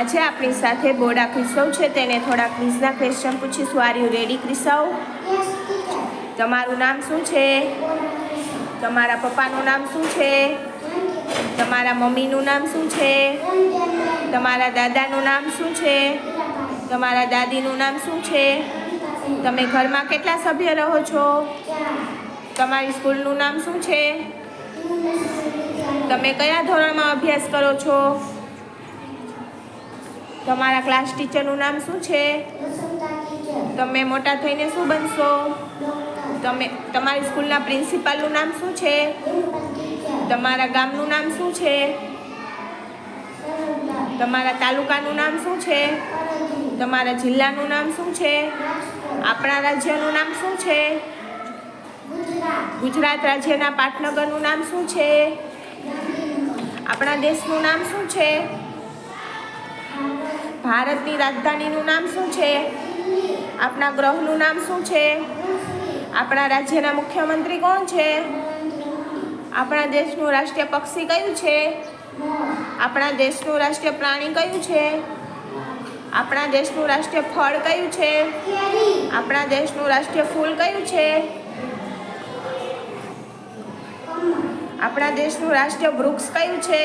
આજે આપણી સાથે બોડા ક્રિસવ છે, તેને થોડા ક્વિઝના ક્વેશ્ચન પૂછીશું. આર યુ રેડી ક્રિસવ? તમારું નામ શું છે? તમારા પપ્પાનું નામ શું છે? તમારા મમ્મીનું નામ શું છે? તમારા દાદાનું નામ શું છે? તમારા દાદીનું નામ શું છે? તમે ઘરમાં કેટલા સભ્ય રહો છો? તમારી સ્કૂલનું નામ શું છે? તમે કયા ધોરણમાં અભ્યાસ કરો છો? તમારા ક્લાસ ટીચરનું નામ શું છે? તમે મોટા થઈને શું બનશો? તમારી સ્કૂલના પ્રિન્સિપાલનું નામ શું છે? તમારા ગામનું નામ શું છે? તમારા તાલુકાનું નામ શું છે? તમારા જિલ્લાનું નામ શું છે? આપણા રાજ્યનું નામ શું છે? ગુજરાત રાજ્યના પાટનગરનું નામ શું છે? આપણા દેશનું નામ શું છે? ભારતની રાજધાનીનું નામ શું છે? આપણા ગ્રહનું નામ શું છે? આપણા રાજ્યના મુખ્યમંત્રી કોણ છે? આપણા દેશનું રાષ્ટ્રીય પક્ષી કયું છે? આપણા દેશનું રાષ્ટ્રીય પ્રાણી કયું છે? આપણા દેશનું રાષ્ટ્રીય ફળ કયું છે? આપણા દેશનું રાષ્ટ્રીય ફૂલ કયું છે? આપણા દેશનું રાષ્ટ્રીય વૃક્ષ કયું છે?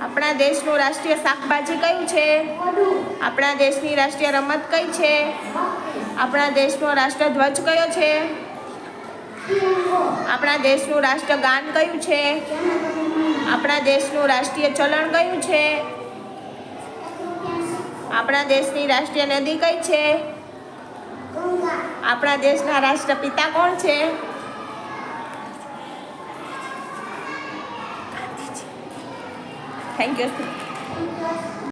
આપણા દેશનું રાષ્ટ્રીય શાકભાજી કયું છે? આપણા દેશની રાષ્ટ્રીય રમત કઈ છે? આપણા દેશનો રાષ્ટ્રધ્વજ કયો છે? આપણા દેશનું રાષ્ટ્રગાન કયું છે? આપણા દેશનું રાષ્ટ્રીય ચલણ કયું છે? આપણા દેશની રાષ્ટ્રીય નદી કઈ છે? આપણા દેશના રાષ્ટ્રપિતા કોણ છે? Thank you.